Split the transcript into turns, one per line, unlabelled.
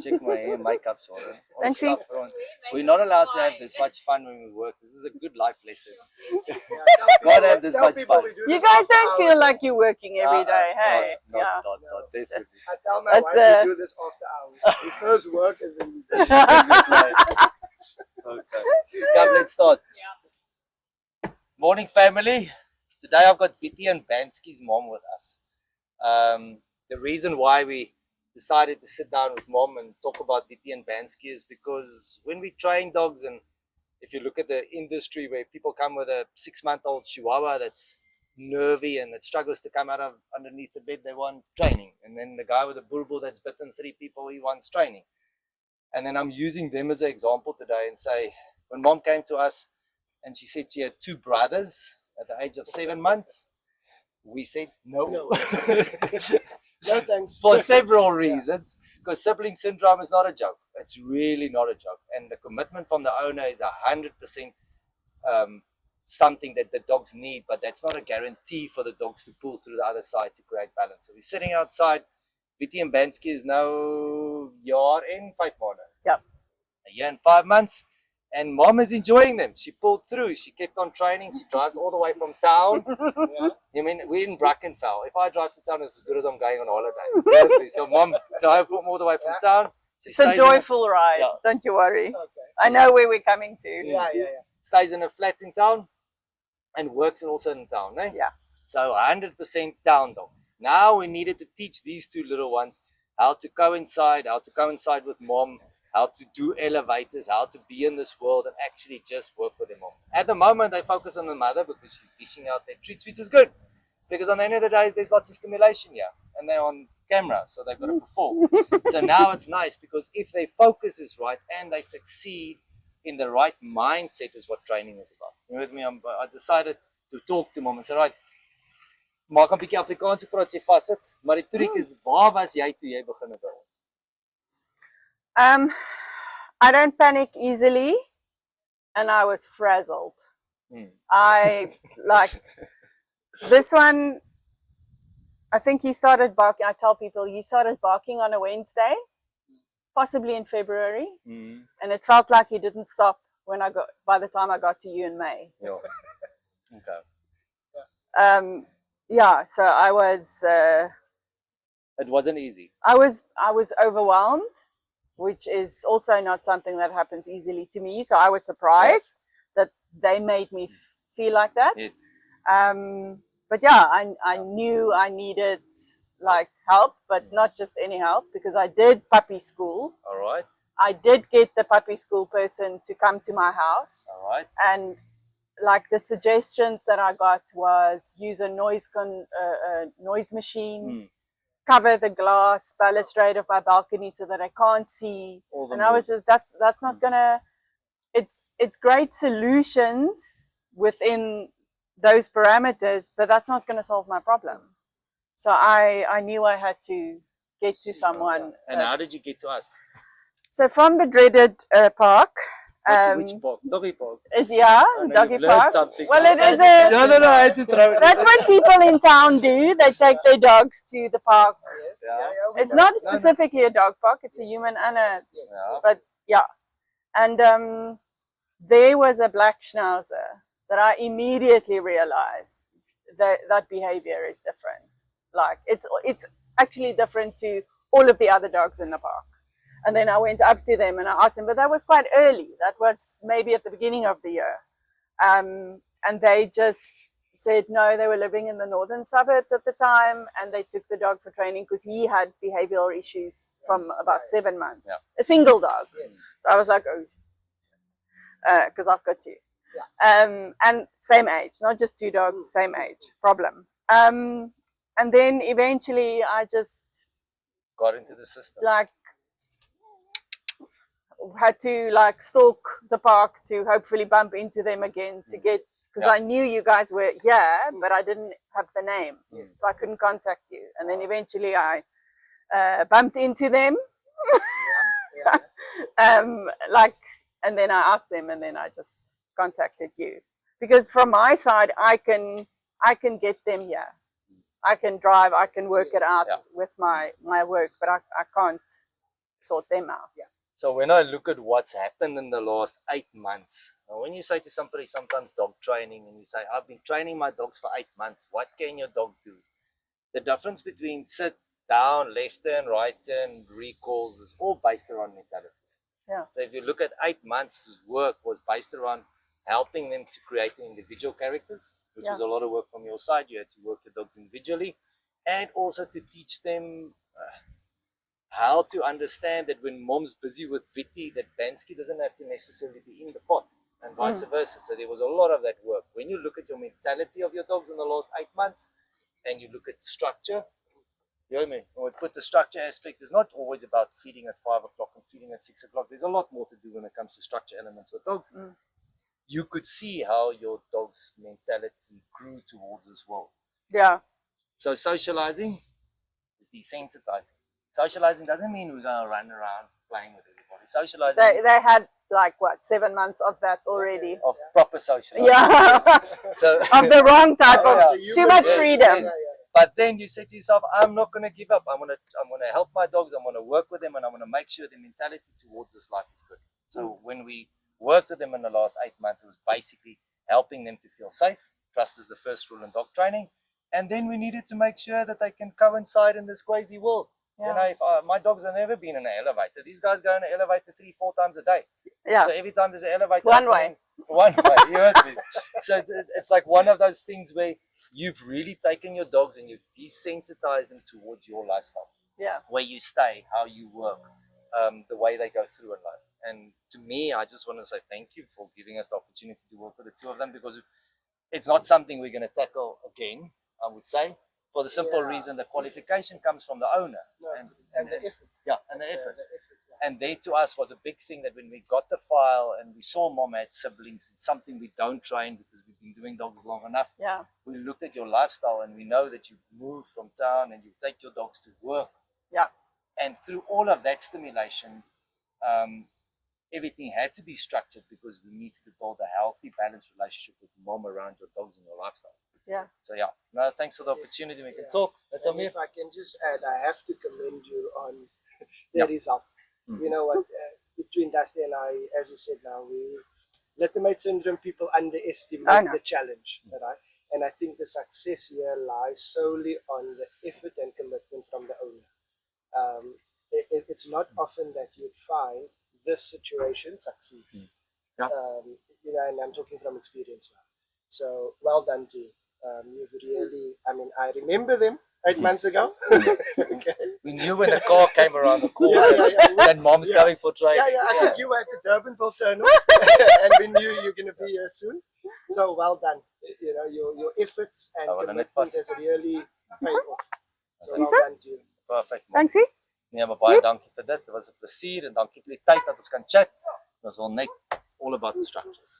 check my hair and makeup, Jordan. All
And see-
stuff on. We're not allowed to have this much fun when we work. This is a good life lesson. Gotta have this much fun.
You guys don't feel like you're working every day, hey?
Not, definitely.
I tell my
That's
wife to do this after hours. We first work and then we do.
Okay. Come, let's start. Morning, family. Today I've got Vitti and Bansky's mom with us. The reason why we decided to sit down with mom and talk about Vitti and Bansky is because when we train dogs, and if you look at the industry where people come with a 6-month-old Chihuahua that's nervy and that struggles to come out of underneath the bed, they want training. And then the guy with a bulbul that's bitten 3 people, he wants training. And then I'm using them as an example today and say, when mom came to us and she said she had 2 brothers at the age of 7 months, we said no.
No thanks.
For several reasons. Because sibling syndrome is not a joke. It's really not a joke. And the commitment from the owner is 100% something that the dogs need, but that's not a guarantee for the dogs to pull through the other side to create balance. So we're sitting outside. Vitti and Bansky is now jaar en 5 maanden.
Yep.
A year and 5 months. And mom is enjoying them. She pulled through. She kept on training. She drives all the way from town. I mean, we're in Brackenfell. If I drive to town, it's as good as I'm going on holiday. So mom drives all the way from town.
It's a joyful ride.
Yeah.
Don't you worry.
Okay.
I know where we're coming to.
Yeah.
Stays in a flat in town and works also in town. Eh?
Yeah.
So 100% town dogs. Now we needed to teach these 2 little ones how to coincide with mom, how to do elevators, how to be in this world and actually just work with their mom. At the moment, they focus on the mother because she's dishing out their treats, which is good. Because on the end of the day, there's lots of stimulation here. And they're on camera, so they've got to perform. So now it's nice because if their focus is right and they succeed in the right mindset is what training is about. You with me? I decided to talk to mom and say, right, maak 'n bietjie Afrikaans praat jy vassit, maar die truc is, waar was jy toe jy begin het by ons?
I don't panic easily, and I was frazzled. I like this one. I think he started barking. I tell people he started barking on a Wednesday, possibly in February, and it felt like he didn't stop when I got. By the time I got to you in May.
Yeah. Okay.
Yeah. So I was.
It wasn't easy.
I was overwhelmed, which is also not something that happens easily to me. So I was surprised that they made me feel like that.
Yes.
But yeah, I knew I needed like help, but not just any help, because I did puppy school.
All right.
I did get the puppy school person to come to my house.
All right.
And like the suggestions that I got was use a noise machine. Cover the glass balustrade of my balcony so that I can't see. And I was just, that's not gonna, it's great solutions within those parameters, but that's not gonna solve my problem. So I knew I had to get to someone.
And how did you get to us?
So from the dreaded park.
Which park? Doggy park.
Yeah, doggy park. Well, it is a.
No, I had to throw it.
That's what people in town do. They take their dogs to the park. It's not specifically a dog park. It's a human and a. But yeah, and there was a black schnauzer that I immediately realized that behavior is different. Like it's actually different to all of the other dogs in the park. And then I went up to them and I asked them, but that was quite early. That was maybe at the beginning of the year. And they just said, no, they were living in the northern suburbs at the time. And they took the dog for training because he had behavioral issues from about 7 months. Yeah. A single dog. Yes. So I was like, oh, because I've got 2. Yeah. And same age, not just 2 dogs, same age, problem. And then eventually I just
got into the system.
Like, had to like stalk the park to hopefully bump into them again to get, because I knew you guys were here, but I didn't have the name, so I couldn't contact you. And then eventually I bumped into them, like, and then I asked them, and then I just contacted you, because from my side I can get them here. I can drive, I can work it out with my work, but I can't sort them out.
Yeah.
So when I look at what's happened in the last 8 months, when you say to somebody sometimes dog training and you say, I've been training my dogs for 8 months, what can your dog do? The difference between sit down, left turn, right turn, recalls is all based around mentality.
Yeah.
So if you look at 8 months' work was based around helping them to create individual characters, which was a lot of work from your side. You had to work the dogs individually, and also to teach them how to understand that when mom's busy with Vitti, that Bansky doesn't have to necessarily be in the pot, and vice versa. So there was a lot of that work. When you look at your mentality of your dogs in the last 8 months, and you look at structure, you know what I mean? When we put the structure aspect, it's not always about feeding at 5 o'clock and feeding at 6 o'clock. There's a lot more to do when it comes to structure elements with dogs. You could see how your dog's mentality grew towards this world.
Yeah.
So socializing is desensitizing. Socializing doesn't mean we're going to run around playing with everybody. Socializing
They had like what, 7 months of that already.
of proper socializing.
Yeah.
So
Of the wrong type of too much
Yes,
freedom.
yes. But then you say to yourself, I'm not going to give up. I'm going to help my dogs. I'm going to work with them, and I'm going to make sure their mentality towards this life is good. So when we worked with them in the last 8 months, it was basically helping them to feel safe. Trust is the first rule in dog training. And then we needed to make sure that they can coincide in this crazy world.
Yeah.
You know, if my dogs have never been in an elevator. These guys go in an elevator 3-4 times a day.
Yeah.
So every time there's an elevator,
One way.
One way. You heard me. So it's like one of those things where you've really taken your dogs and you've desensitized them towards your lifestyle.
Yeah.
Where you stay, how you work, the way they go through in life. And to me, I just want to say thank you for giving us the opportunity to work with the two of them, because it's not something we're going to tackle again, I would say, for the simple reason the qualification comes from the owner.
And the effort.
Yeah, and the effort.
Yeah.
And there to us was a big thing that when we got the file and we saw mom had siblings, it's something we don't train because we've been doing dogs long enough.
Yeah.
We looked at your lifestyle and we know that you move from town and you take your dogs to work.
Yeah.
And through all of that stimulation, everything had to be structured because we needed to build a healthy, balanced relationship with mom around your dogs and your lifestyle.
Yeah.
So yeah, no, thanks for the opportunity. We can talk.
And if I can just add, I have to commend you on the result. You know what, between Dusty and I, as you said now, Littermate syndrome, people underestimate the challenge, right? And I think the success here lies solely on the effort and commitment from the owner. It's not often that you'd find this situation succeeds.
Yeah.
You know, and I'm talking from experience now. So well done to you. You've really, I mean, I remember them 8 months ago. Okay.
We knew when the car came around the corner that mom's coming for training.
Yeah, I think you were at the Durbanville terminal and we knew you were going to be here soon. So well done. You know, your efforts and commitment has really paid off. So well done to you.
Perfect.
Thanks.
Nee, maar baie dankie vir dit. Dit was 'n plesier en dankie vir die tyd dat ons kan chat. Ons wil net all about the structures.